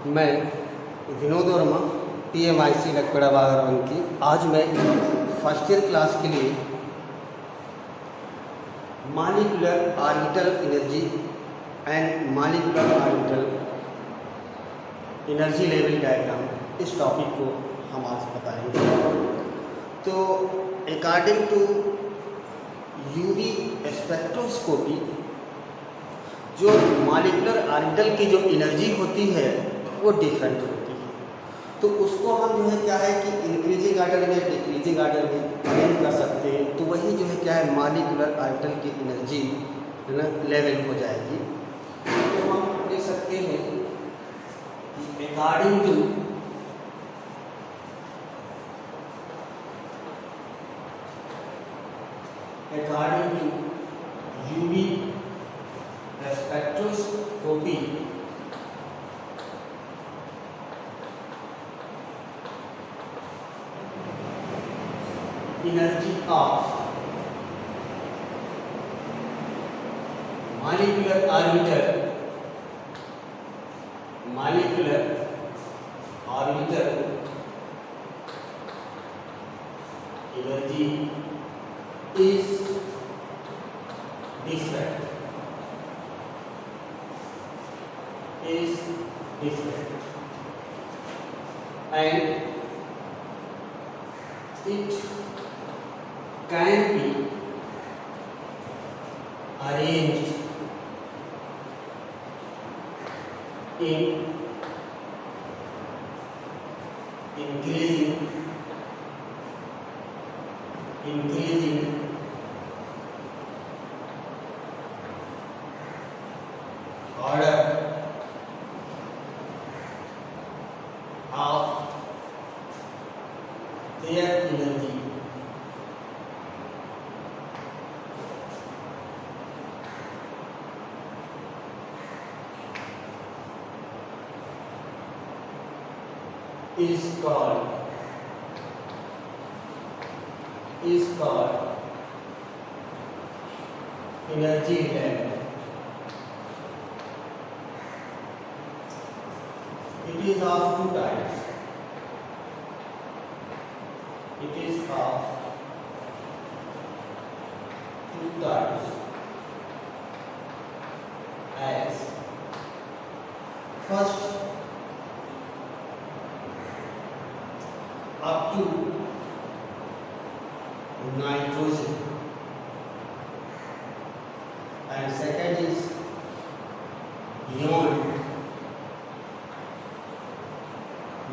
मैं विनोद वर्मा TMIC लकड़ा बागरवन की। आज मैं फर्स्ट ईयर क्लास के लिए molecular orbital energy and molecular orbital energy level diagram इस टॉपिक को हम आज बताएंगे। तो अकॉर्डिंग टू यूवी स्पेक्ट्रोस्कोपी जो मॉलिक्यूलर ऑर्बिटल की जो एनर्जी होती है वो डिफरेंट होती है। तो उसको हम जो है क्या है कि इंक्रीजिंग ऑर्डर में डिक्रीजिंग ऑर्डर में अरेंज कर सकते हैं। तो वही जो है क्या है मॉलिक्यूलर ऑर्बिटल की एनर्जी है ना लेवल हो जाएगी। तो हम देख सकते हैं कि according to UV spectroscopy energy of molecular orbital energy is different and it can be arranged in increasing order of their energy. Is called energy level. It is of two types. As first up to nitrogen and second is beyond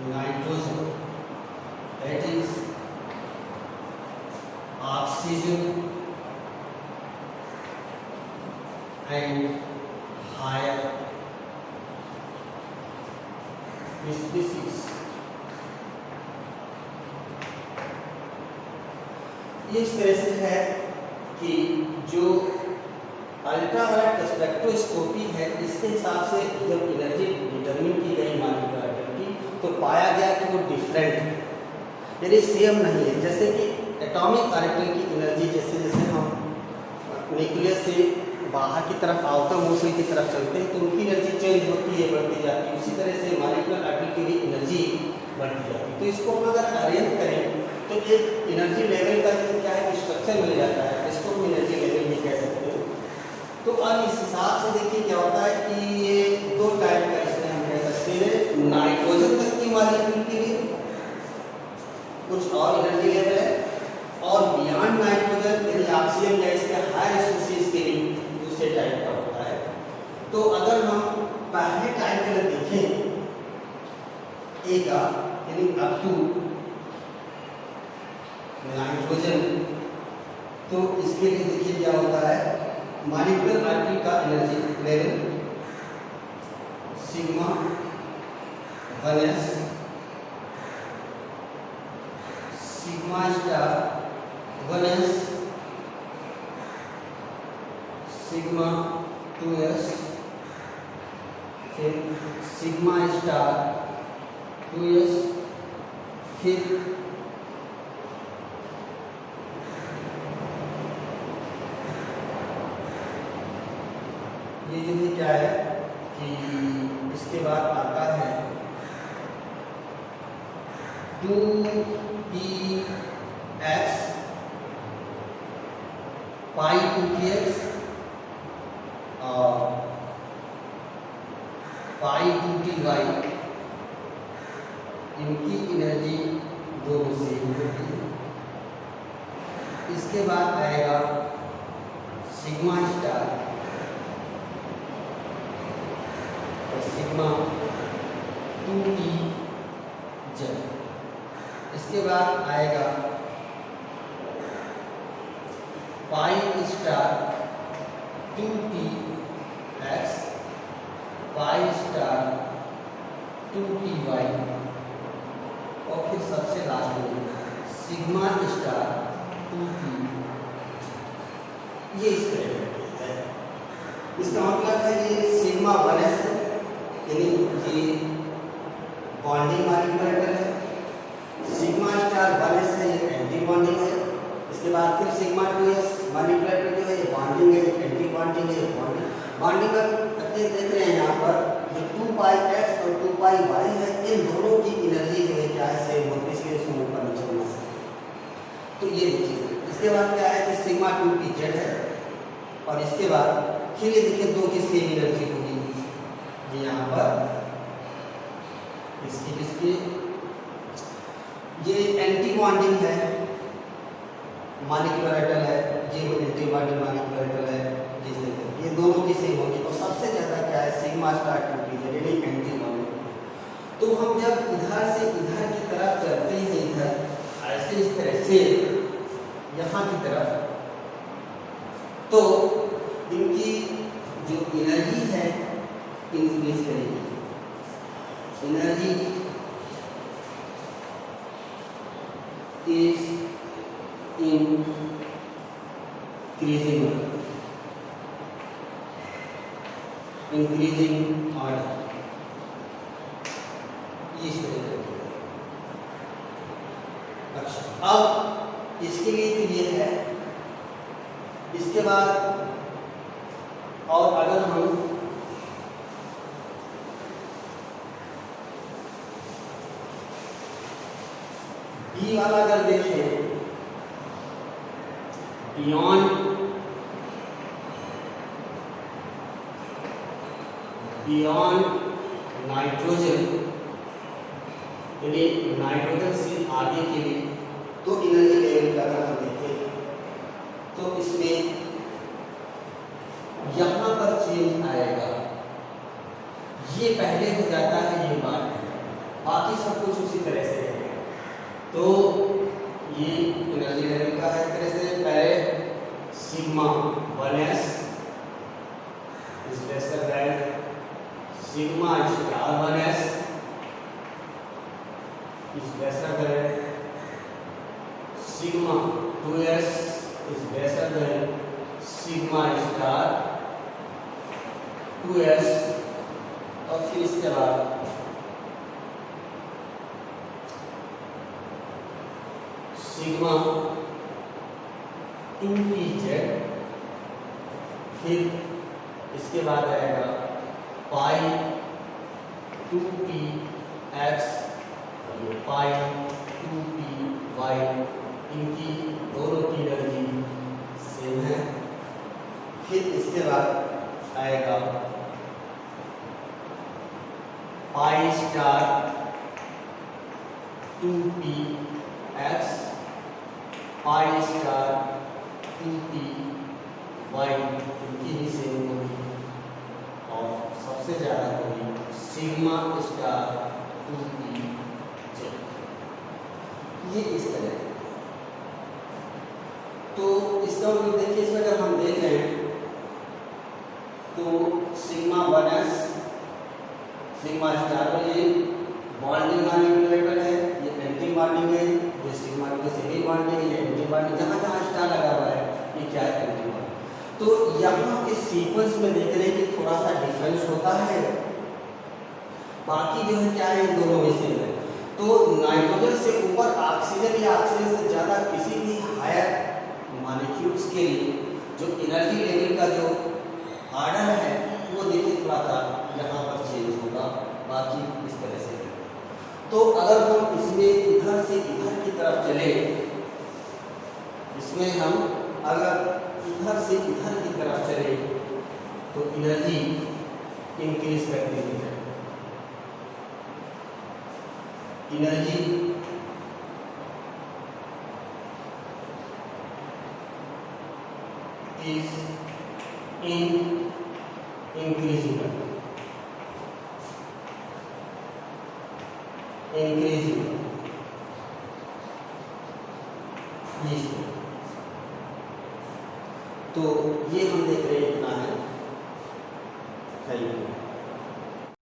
nitrogen, that is oxygen and higher species. इस तरह से है कि जो ultraviolet spectroscopy है इसके हिसाब से जब एनर्जी डिटरमिन की गई मॉलिक्यूलर ऑर्बिटल की तो पाया गया कि वो डिफरेंट यानी सेम नहीं है। जैसे कि एटॉमिक ऑर्बिटल की एनर्जी जैसे जैसे हम न्यूक्लियस से बाहर की तरफ आउटर मोशन की तरफ चलते हैं तो उनकी एनर्जी चेंज होती है, बढ़ती जाती है। उसी तरह से मॉलिक्यूलर ऑर्बिटल की भी एनर्जी बढ़ती जाती है। तो इसको हम अगर अरेंज करें तो एक एनर्जी लेवल का क्या है स्ट्रक्चर मिल जाता है, इसको हम एनर्जी लेवल भी कह सकते हैं। तो अब इस हिसाब से देखिए क्या होता है कि ये दो टाइप का इसमें हम कह सकते हैं नाइट्रोजन तक की मॉलिक्यूल के लिए कुछ और एनर्जी लेवल है और बियॉन्ड नाइट्रोजन यानी ऑक्सीजन गैस के हायर स्पीशीज के लिए दूसरे टाइप का होता है। तो अगर हम पहले टाइप का देखें ए का यानी अप टू नाइट्रोजन तो इसके लिए देखिए क्या होता है मॉलिक्यूलर ऑर्बिटल का energy level sigma 1s sigma star 1s sigma 2s फिर सिग्मा स्टार 2s फिर ये जो है क्या है कि इसके बाद आता है 2px पाई 2px और पाई 2ty, इनकी एनर्जी दोनों सेम होती है। इसके बाद आएगा सिग्मा स्टार और सिग्मा 2t z। इसके बाद आएगा pi star 2px pi star 2py और फिर सबसे लास्ट में सिग्मा स्टार 2p। ये इस तरह है। इसका मतलब है ये सिग्मा 1s है, यानी ये बॉन्डिंग मॉलिक्यूलर है। सिग्मा स्टार 1s है, ये एंटी बॉन्डिंग है। इसके बाद फिर सिग्मा 2s मॉलिक्यूलर जो है ये बॉन्डिंग है, एंटी बॉन्डिंग है, बॉन्डिंग का देख रहे हैं यहाँ पर जो 2πx और 2πy है, इन दोनों की एनर्जी जो है क्या है सेम होती है, इसलिए इसको ऊपर नीचे होना है। तो ये चीज़ है। इसके बाद क्या है कि सिग्मा 2pz है और इसके बाद फिर ये देखिए दो की सेम एनर्जी होगी, ये यहाँ पर इसकी ये एंटी बॉन्डिंग है मॉलिक्यूलर एटम है, ये एंटी बॉन्डिंग मॉलिक्यूलर एटम है, ये दोनों की सेम होगी। और सबसे ज़्यादा क्या है सिग्मा स्टार 2p यानी एंटी बॉन्डिंग। तो हम जब इधर से इधर की तरफ चलते हैं, इधर ऐसे इस तरह से यहाँ की तरफ, तो इनकी जो एनर्जी है इंक्रीज करेगी। एनर्जी इज इंक्रीजिंग ऑर्डर, ये इस तरह। अच्छा, अब इसके लिए तो ये है। इसके बाद और अगर हम बी वाला अगर देखें, बियॉन्ड नाइट्रोजन यानी नाइट्रोजन से आगे के लिए, तो एनर्जी लेवल का अगर हम देखें तो इसमें यहाँ पर चेंज आएगा। ये पहले हो जाता है, ये बात है, बाकी सब कुछ उसी तरह से है। तो ये एनर्जी लेवल का है इस तरह से। पहले sigma 1s is lesser than sigma star 1s is lesser than sigma 2s is lesser than sigma star 2s। और फिर इसके बाद सिग्मा 2pz, फिर इसके बाद आएगा पाई 2px पाई 2py, इनकी दोनों की एनर्जी सेम है। फिर इसके बाद आएगा pi star 2px pi star 2py, इनकी भी सेम होगी। और सबसे ज़्यादा होगी सिग्मा स्टार 2pz। ये इस तरह। तो इसका मतलब देखिए, इसमें अगर हम देख रहे हैं तो सिग्मा 1s सिग्मा स्टार पर ये बॉन्डिंग मॉलिक्यूलर है, ये एंटी बॉन्डिंग है, ये सिग्मा के से भी बॉन्डिंग है, ये एंटी बॉन्डिंग, जहाँ जहाँ स्टार लगा हुआ है ये क्या है एंटी बॉन्डिंग। तो यहाँ के सीक्वेंस में देख रहे हैं कि थोड़ा सा डिफरेंस होता है, बाकी जो है क्या है दोनों में से है। तो नाइट्रोजन से ऊपर ऑक्सीजन या ऑक्सीजन से ज़्यादा किसी भी हायर मॉलिक्यूल्स के लिए जो एनर्जी लेवल का जो ऑर्डर है वो देखिए थोड़ा सा यहाँ तो एनर्जी इंक्रीज करती है, एनर्जी इज increasing तो ये हम देख रहे हैं कितना है। Thank you.